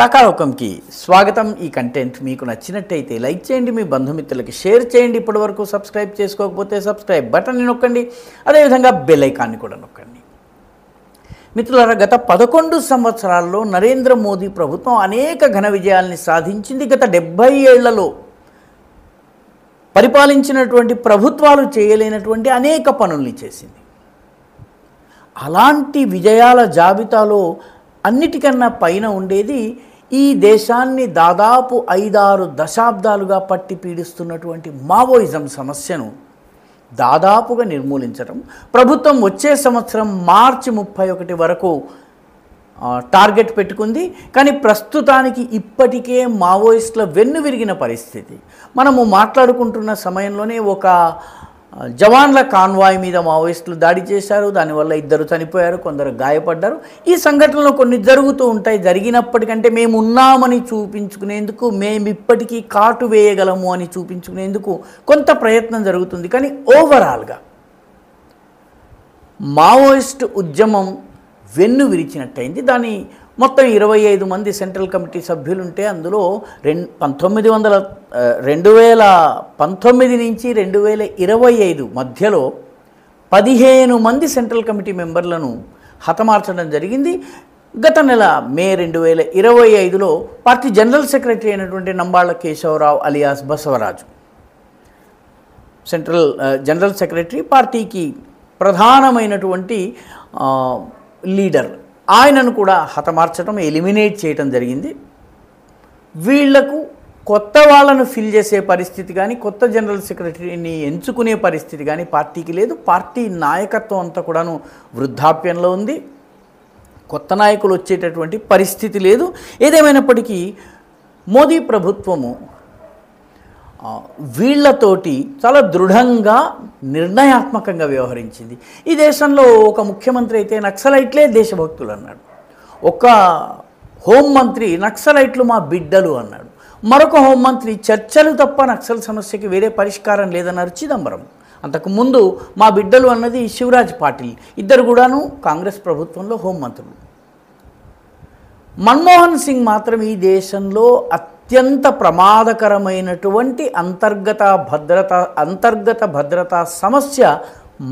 రకాలోకంకి స్వాగతం. ఈ కంటెంట్ మీకు నచ్చినట్టయితే లైక్ చేయండి, మీ బంధుమిత్రులకి షేర్ చేయండి. ఇప్పటివరకు సబ్స్క్రైబ్ చేసుకోకపోతే సబ్స్క్రైబ్ బటన్ని నొక్కండి, అదేవిధంగా బెల్ ఐకాన్ని కూడా నొక్కండి. మిత్రులారా, గత 11 సంవత్సరాల్లో నరేంద్ర మోదీ ప్రభుత్వం అనేక ఘన విజయాల్ని సాధించింది. గత 70 ఏళ్లలో పరిపాలించినటువంటి ప్రభుత్వాలు చేయలేనటువంటి అనేక పనుల్ని చేసింది. అలాంటి విజయాల జాబితాలో అన్నిటికన్నా పైన ఉండేది ఈ దేశాన్ని దాదాపు 5-6 దశాబ్దాలుగా పట్టి పీడిస్తున్నటువంటి మావోయిజం సమస్యను దాదాపుగా నిర్మూలించడం. ప్రభుత్వం వచ్చే సంవత్సరం మార్చి 31 వరకు టార్గెట్ పెట్టుకుంది. కానీ ప్రస్తుతానికి ఇప్పటికే మావోయిస్టుల వెన్నువిరిగిన పరిస్థితి. మనము మాట్లాడుకుంటున్న సమయంలోనే ఒక జవాన్ల కాన్వాయ్ మీద మావోయిస్టులు దాడి చేశారు. దానివల్ల 2 చనిపోయారు, కొందరు గాయపడ్డారు. ఈ సంఘటనలు కొన్ని జరుగుతూ ఉంటాయి. జరిగినప్పటికంటే మేము ఉన్నామని చూపించుకునేందుకు, మేము ఇప్పటికీ కాటు వేయగలము అని చూపించుకునేందుకు కొంత ప్రయత్నం జరుగుతుంది. కానీ ఓవరాల్గా మావోయిస్ట్ ఉద్యమం వెన్ను విరిచినట్టయింది. దాని మొత్తం 25 మంది సెంట్రల్ కమిటీ సభ్యులుంటే అందులో 2019 నుంచి 2025 మధ్యలో 15 మంది సెంట్రల్ కమిటీ మెంబర్లను హతమార్చడం జరిగింది. గత నెల మే 2025లో పార్టీ జనరల్ సెక్రటరీ అయినటువంటి Nambala Keshava Rao alias Basavaraju, central general secretary, పార్టీకి ప్రధానమైనటువంటి లీడర్, ఆయనను కూడా హతమార్చడం, ఎలిమినేట్ చేయడం జరిగింది. వీళ్లకు కొత్త వాళ్ళను ఫిల్ చేసే పరిస్థితి కానీ, కొత్త జనరల్ సెక్రటరీని ఎంచుకునే పరిస్థితి కానీ పార్టీకి లేదు. పార్టీ నాయకత్వం అంతా కూడాను వృద్ధాప్యంలో ఉంది. కొత్త నాయకులు వచ్చేటటువంటి పరిస్థితి లేదు. ఏదేమైనప్పటికీ మోదీ ప్రభుత్వము వీళ్లతోటి చాలా దృఢంగా, నిర్ణయాత్మకంగా వ్యవహరించింది. ఈ దేశంలో ఒక ముఖ్యమంత్రి అయితే నక్సలైట్లే దేశభక్తులు అన్నాడు. ఒక హోంమంత్రి నక్సలైట్లు మా బిడ్డలు అన్నాడు. మరొక హోంమంత్రి చర్చలు తప్ప నక్సల్ సమస్యకి వేరే పరిష్కారం లేదన్నారు చిదంబరం. అంతకుముందు మా బిడ్డలు అన్నది శివరాజ్ పాటిల్. ఇద్దరు కూడాను కాంగ్రెస్ ప్రభుత్వంలో హోంమంత్రులు. మన్మోహన్ సింగ్ మాత్రం ఈ దేశంలో అత్యంత ప్రమాదకరమైనటువంటి అంతర్గత భద్రతా సమస్య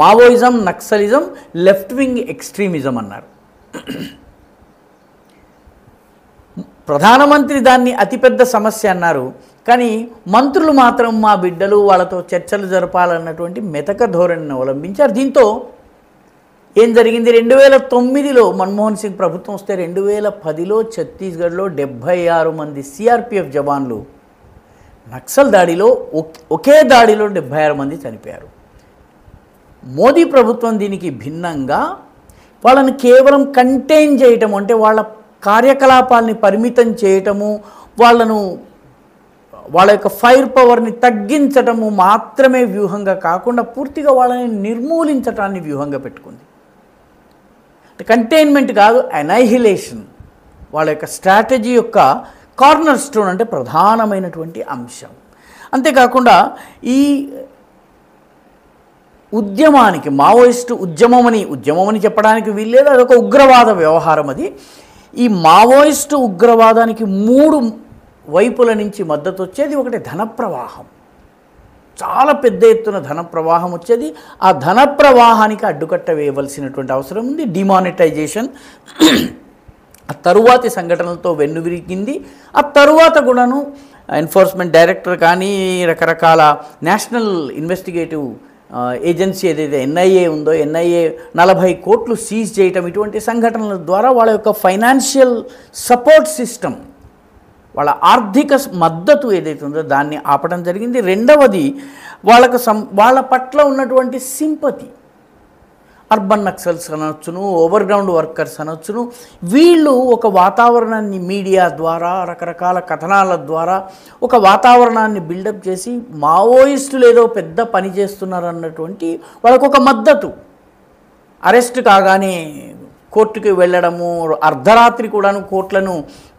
Maoism, naxalism, left wing extremism అన్నారు. ప్రధానమంత్రి దాన్ని అతిపెద్ద సమస్య అన్నారు. కానీ మంత్రులు మాత్రం మా బిడ్డలు, వాళ్ళతో చర్చలు జరపాలన్నటువంటి మెతక ధోరణిని అవలంబించారు. దీంతో ఏం జరిగింది? 2009లో మన్మోహన్ సింగ్ ప్రభుత్వం వస్తే 2010లో ఛత్తీస్గఢ్లో 76 మంది సిఆర్పిఎఫ్ జవాన్లు నక్సల్ దాడిలో, ఒకే దాడిలో 76 మంది చనిపోయారు. మోదీ ప్రభుత్వం దీనికి భిన్నంగా వాళ్ళని కేవలం కంటైన్ చేయటం, అంటే వాళ్ళ కార్యకలాపాలని పరిమితం చేయటము, వాళ్ళ యొక్క ఫైర్ పవర్ని తగ్గించటము మాత్రమే వ్యూహంగా కాకుండా పూర్తిగా వాళ్ళని నిర్మూలించటాన్ని వ్యూహంగా పెట్టుకుంది. కంటైన్మెంట్ కాదు, అనైహిలేషన్ వాళ్ళ యొక్క స్ట్రాటజీ యొక్క కార్నర్ స్టోన్, అంటే ప్రధానమైనటువంటి అంశం. అంతేకాకుండా ఈ ఉద్యమానికి, మావోయిస్టు ఉద్యమమని చెప్పడానికి వీల్లేదు, అదొక ఉగ్రవాద వ్యవహారం. అది ఈ మావోయిస్టు ఉగ్రవాదానికి 3 వైపుల నుంచి మద్దతు వచ్చేది. ఒకటి ధన ప్రవాహం, చాలా పెద్ద ఎత్తున ధన ప్రవాహం వచ్చేది. ఆ ధన ప్రవాహానికి అడ్డుకట్ట వేయవలసినటువంటి అవసరం ఉంది. డిమానిటైజేషన్ ఆ తరువాతి సంఘటనలతో వెన్నువిరిగింది. ఆ తరువాత కూడాను ఎన్ఫోర్స్మెంట్ డైరెక్టర్ కానీ, రకరకాల నేషనల్ ఇన్వెస్టిగేటివ్ ఏజెన్సీ ఏదైతే ఎన్ఐఏ ఉందో, ఎన్ఐఏ 40 కోట్లు సీజ్ చేయటం, ఇటువంటి సంఘటనల ద్వారా వాళ్ళ యొక్క ఫైనాన్షియల్ సపోర్ట్ సిస్టమ్, వాళ్ళ ఆర్థిక మద్దతు ఏదైతే ఉందో దాన్ని ఆపడం జరిగింది. రెండవది వాళ్ళ పట్ల ఉన్నటువంటి సింపతి. అర్బన్ నక్సల్స్ అనొచ్చును, ఓవర్గ్రౌండ్ వర్కర్స్ అనొచ్చును, వీళ్ళు ఒక వాతావరణాన్ని మీడియా ద్వారా, రకరకాల కథనాల ద్వారా ఒక వాతావరణాన్ని బిల్డప్ చేసి మావోయిస్టులు ఏదో పెద్ద పని చేస్తున్నారు అన్నటువంటి వాళ్ళకొక మద్దతు. అరెస్ట్ కాగానే కోర్టుకి వెళ్ళడము, అర్ధరాత్రి కూడాను కోర్టులను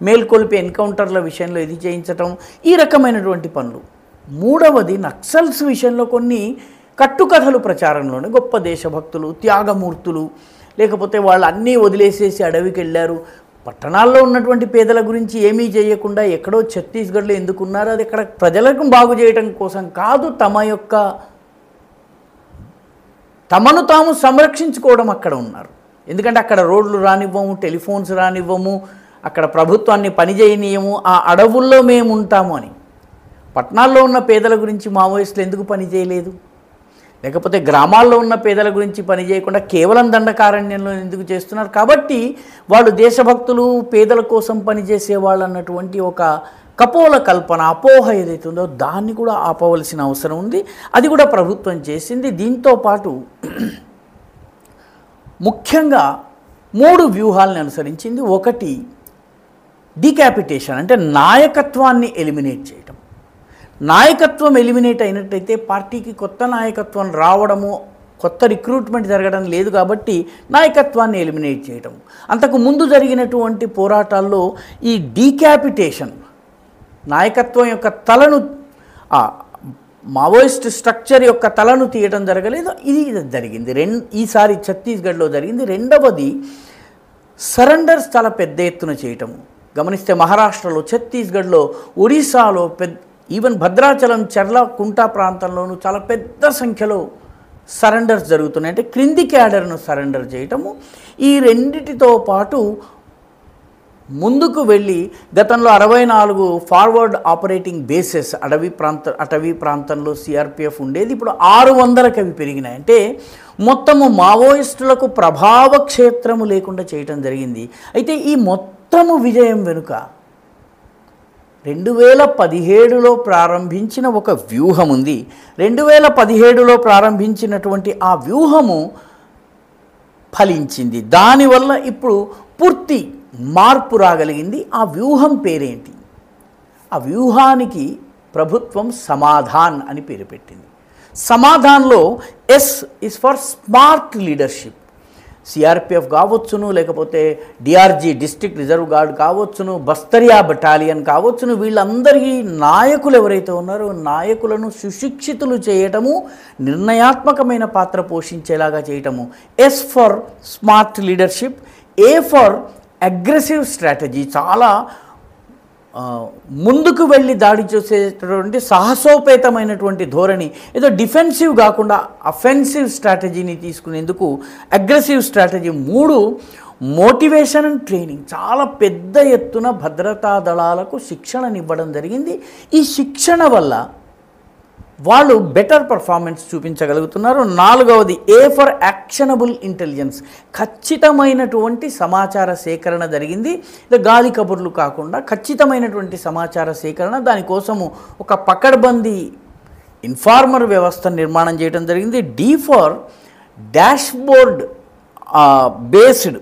మేల్కొల్పి ఎన్కౌంటర్ల విషయంలో ఇది చేయించటం, ఈ రకమైనటువంటి పనులు. మూడవది నక్సల్స్ విషయంలో కొన్ని కట్టుకథలు ప్రచారంలోనే, గొప్ప దేశభక్తులు, త్యాగమూర్తులు, లేకపోతే వాళ్ళు అన్నీ వదిలేసేసి అడవికి వెళ్ళారు, పట్టణాల్లో ఉన్నటువంటి పేదల గురించి ఏమీ చేయకుండా ఎక్కడో ఛత్తీస్గఢ్లో ఎందుకున్నారో అది ఇక్కడ ప్రజలకు బాగు చేయడం కోసం కాదు, తమను తాము సంరక్షించుకోవడం అక్కడ ఉన్నారు. ఎందుకంటే అక్కడ రోడ్లు రానివ్వము, టెలిఫోన్స్ రానివ్వము, అక్కడ ప్రభుత్వాన్ని పనిచేయనీయము, ఆ అడవుల్లో మేము ఉంటాము అని. పట్టణాల్లో ఉన్న పేదల గురించి మావోయిస్టులు ఎందుకు పని చేయలేదు? లేకపోతే గ్రామాల్లో ఉన్న పేదల గురించి పని చేయకుండా కేవలం దండకారణ్యంలో ఎందుకు చేస్తున్నారు? కాబట్టి వాళ్ళు దేశభక్తులు, పేదల కోసం పనిచేసే వాళ్ళు అన్నటువంటి ఒక కపోల కల్పన, అపోహ ఏదైతే ఉందో దాన్ని కూడా ఆపవలసిన అవసరం ఉంది. అది కూడా ప్రభుత్వం చేసింది. దీంతో పాటు ముఖ్యంగా 3 వ్యూహాలను అనుసరించింది. ఒకటి డీక్యాపిటేషన్, అంటే నాయకత్వాన్ని ఎలిమినేట్ చేయడం. నాయకత్వం ఎలిమినేట్ అయినట్టయితే పార్టీకి కొత్త నాయకత్వం రావడము, కొత్త రిక్రూట్మెంట్ జరగడం లేదు. కాబట్టి నాయకత్వాన్ని ఎలిమినేట్ చేయడం. అంతకు ముందు జరిగినటువంటి పోరాటాల్లో ఈ డీక్యాపిటేషన్, నాయకత్వం యొక్క తలను, మావోయిస్ట్ స్ట్రక్చర్ యొక్క తలను తీయడం జరగలేదు. ఇది జరిగింది. ఈసారి ఛత్తీస్గఢ్లో జరిగింది. రెండవది సరెండర్స్ చాలా పెద్ద ఎత్తున చేయటము. గమనిస్తే మహారాష్ట్రలో, ఛత్తీస్గఢ్లో, ఒరిస్సాలో, ఈవెన్ భద్రాచలం, చర్ల, కుంటా ప్రాంతంలోనూ చాలా పెద్ద సంఖ్యలో సరెండర్స్ జరుగుతున్నాయి. అంటే క్రింది క్యాడర్ను సరెండర్ చేయటము. ఈ రెండిటితో పాటు ముందుకు వెళ్ళి గతంలో 64 ఫార్వర్డ్ ఆపరేటింగ్ బేసెస్ అటవీ ప్రాంతంలో సిఆర్పిఎఫ్ ఉండేది. ఇప్పుడు 600కి అవి పెరిగినాయి. అంటే మొత్తము మావోయిస్టులకు ప్రభావ క్షేత్రము లేకుండా చేయటం జరిగింది. అయితే ఈ మొత్తము విజయం వెనుక 2017లో ప్రారంభించిన ఒక వ్యూహం ఉంది. 2017లో ప్రారంభించినటువంటి ఆ వ్యూహము ఫలించింది. దానివల్ల ఇప్పుడు పూర్తి మార్పు రాగలిగింది. ఆ వ్యూహం పేరేంటి? ఆ వ్యూహానికి ప్రభుత్వం సమాధాన్ అని పేరు పెట్టింది. సమాధాన్లో S is for smart leadership. CRPF కావచ్చును, లేకపోతే డిఆర్జీ డిస్ట్రిక్ట్ రిజర్వ్ గార్డ్ కావచ్చును, బస్తరియా బటాలియన్ కావచ్చును, వీళ్ళందరికీ నాయకులు ఎవరైతే ఉన్నారో నాయకులను సుశిక్షితులు చేయటము, నిర్ణయాత్మకమైన పాత్ర పోషించేలాగా చేయటము. S for smart leadership, A for aggressive strategy, చాలా ముందుకు వెళ్ళి దాడి చేసేటటువంటి సాహసోపేతమైనటువంటి ధోరణి, ఏదో డిఫెన్సివ్ కాకుండా అఫెన్సివ్ స్ట్రాటజీని తీసుకునేందుకు aggressive strategy. 3 motivation and training, చాలా పెద్ద ఎత్తున భద్రతా దళాలకు శిక్షణనివ్వడం జరిగింది. ఈ శిక్షణ వల్ల వాళ్ళు బెటర్ పర్ఫార్మెన్స్ చూపించగలుగుతున్నారు. 4వది ఏ ఫర్ యాక్షనబుల్ ఇంటెలిజెన్స్, ఖచ్చితమైనటువంటి సమాచార సేకరణ జరిగింది. ఇది గాలి కబుర్లు కాకుండా ఖచ్చితమైనటువంటి సమాచార సేకరణ. దానికోసము ఒక పకడ్బందీ ఇన్ఫార్మర్ వ్యవస్థ నిర్మాణం చేయడం జరిగింది. D for dashboard based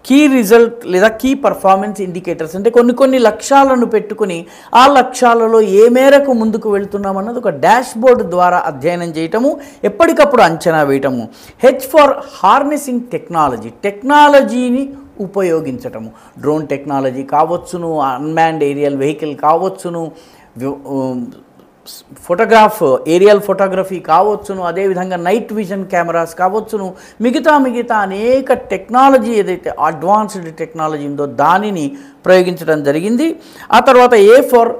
key result లేదా కీ పర్ఫార్మెన్స్ ఇండికేటర్స్, అంటే కొన్ని లక్ష్యాలను పెట్టుకుని ఆ లక్ష్యాలలో ఏ మేరకు ముందుకు వెళ్తున్నామన్నది ఒక డాష్బోర్డ్ ద్వారా అధ్యయనం చేయటము, ఎప్పటికప్పుడు అంచనా వేయటము. హెచ్ ఫర్ హార్నెసింగ్ టెక్నాలజీ, టెక్నాలజీని ఉపయోగించటము. డ్రోన్ టెక్నాలజీ కావచ్చును, అన్మ్యాన్డ్ ఏరియల్ వెహికల్ కావచ్చును, ఏరియల్ ఫోటోగ్రఫీ కావచ్చును, అదేవిధంగా నైట్ విజన్ కెమెరాస్ కావచ్చును, మిగతా అనేక టెక్నాలజీ ఏదైతే అడ్వాన్స్డ్ టెక్నాలజీ ఉందో దానిని ప్రయోగించడం జరిగింది. ఆ తర్వాత ఏ ఫర్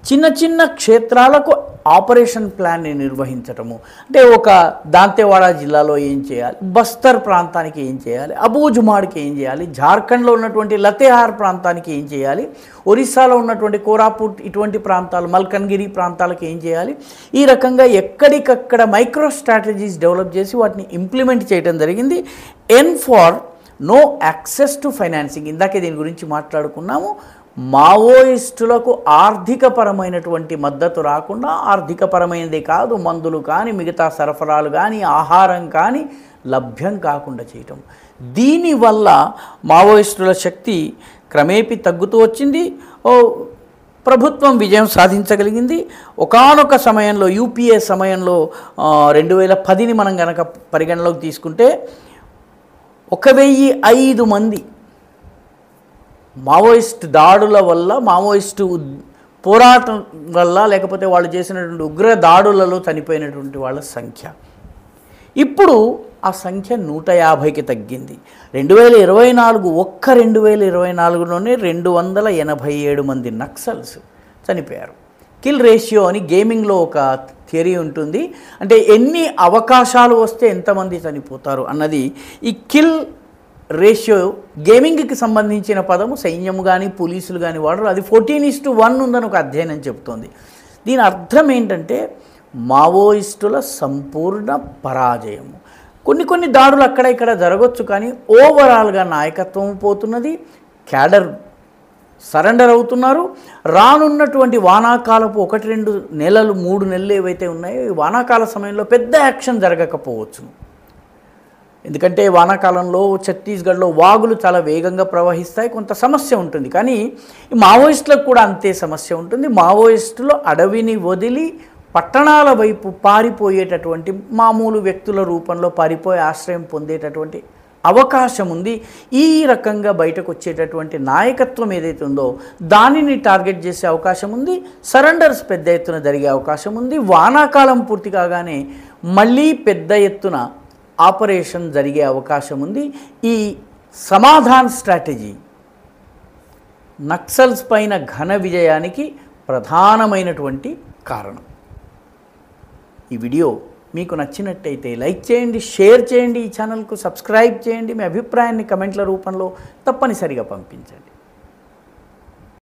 చిన్న క్షేత్రాలకు ఆపరేషన్ ప్లాన్ని నిర్వహించటము. అంటే ఒక దాంతేవాడ జిల్లాలో ఏం చేయాలి, బస్తర్ ప్రాంతానికి ఏం చేయాలి, అబూజుమాడ్కి ఏం చేయాలి, జార్ఖండ్లో ఉన్నటువంటి లతేహార్ ప్రాంతానికి ఏం చేయాలి, ఒరిస్సాలో ఉన్నటువంటి కోరాపుట్ ఇటువంటి ప్రాంతాలు, మల్కన్గిరి ప్రాంతాలకు ఏం చేయాలి, ఈ రకంగా ఎక్కడికక్కడ మైక్రో స్ట్రాటజీస్ డెవలప్ చేసి వాటిని ఇంప్లిమెంట్ చేయడం జరిగింది. N for no access to financing, ఇందాకే దీని గురించి మాట్లాడుకున్నాము. మావోయిస్టులకు ఆర్థికపరమైనటువంటి మద్దతు రాకుండా, ఆర్థికపరమైనది కాదు, మందులు కానీ మిగతా సరఫరాలు కానీ ఆహారం కానీ లభ్యం కాకుండా చేయటం. దీనివల్ల మావోయిస్టుల శక్తి క్రమేపీ తగ్గుతూ వచ్చింది. ప్రభుత్వం విజయం సాధించగలిగింది. ఒకానొక సమయంలో యూపీఏ సమయంలో 2010ని మనం కనుక పరిగణలోకి తీసుకుంటే 1005 మంది మావోయిస్ట్ దాడుల వల్ల, మావోయిస్టు పోరాటం వల్ల, లేకపోతే వాళ్ళు చేసినటువంటి ఉగ్ర దాడులలో చనిపోయినటువంటి వాళ్ళ సంఖ్య. ఇప్పుడు ఆ సంఖ్య 150కి తగ్గింది. 2024 ఒక్క 2024లోనే 287 మంది నక్సల్స్ చనిపోయారు. కిల్ రేషియో అని గేమింగ్లో ఒక థియరీ ఉంటుంది. అంటే ఎన్ని అవకాశాలు వస్తే ఎంతమంది చనిపోతారు అన్నది ఈ కిల్ రేషియో గేమింగ్కి సంబంధించిన పదము సైన్యం కానీ పోలీసులు కానీ వాడరు. అది 14:1 ఉందని ఒక అధ్యయనం చెబుతోంది. దీని అర్థం ఏంటంటే మావోయిస్టుల సంపూర్ణ పరాజయము. కొన్ని దాడులు అక్కడ ఇక్కడ జరగవచ్చు, కానీ ఓవరాల్గా నాయకత్వం పోతున్నది, క్యాడర్ సరెండర్ అవుతున్నారు. రానున్నటువంటి వానాకాలపు 1-2 నెలలు 3 నెలలు ఏవైతే ఉన్నాయో ఈ వానాకాల సమయంలో పెద్ద యాక్షన్ జరగకపోవచ్చును. ఎందుకంటే వానాకాలంలో ఛత్తీస్గఢ్లో వాగులు చాలా వేగంగా ప్రవహిస్తాయి, కొంత సమస్య ఉంటుంది. కానీ ఈ మావోయిస్టులకు కూడా అంతే సమస్య ఉంటుంది. మావోయిస్టులు అడవిని వదిలి పట్టణాల వైపు పారిపోయేటటువంటి మామూలు వ్యక్తుల రూపంలో పారిపోయి ఆశ్రయం పొందేటటువంటి అవకాశం ఉంది. ఈ రకంగా బయటకు వచ్చేటటువంటి నాయకత్వం ఏదైతే ఉందో దానిని టార్గెట్ చేసే అవకాశం ఉంది. సరెండర్స్ పెద్ద ఎత్తున జరిగే అవకాశం ఉంది. వానాకాలం పూర్తి కాగానే మళ్ళీ పెద్ద ఎత్తున ఆపరేషన్ జరిగే అవకాశం ఉంది. ఈ సమాధాన్ స్ట్రాటజీ నక్సల్స్ పైన ఘన విజయానికి ప్రధానమైనటువంటి కారణం. ఈ వీడియో మీకు నచ్చినట్టయితే లైక్ చేయండి, షేర్ చేయండి, ఈ ఛానల్కు సబ్స్క్రైబ్ చేయండి. మీ అభిప్రాయాన్ని కమెంట్ల రూపంలో తప్పనిసరిగా పంపించండి.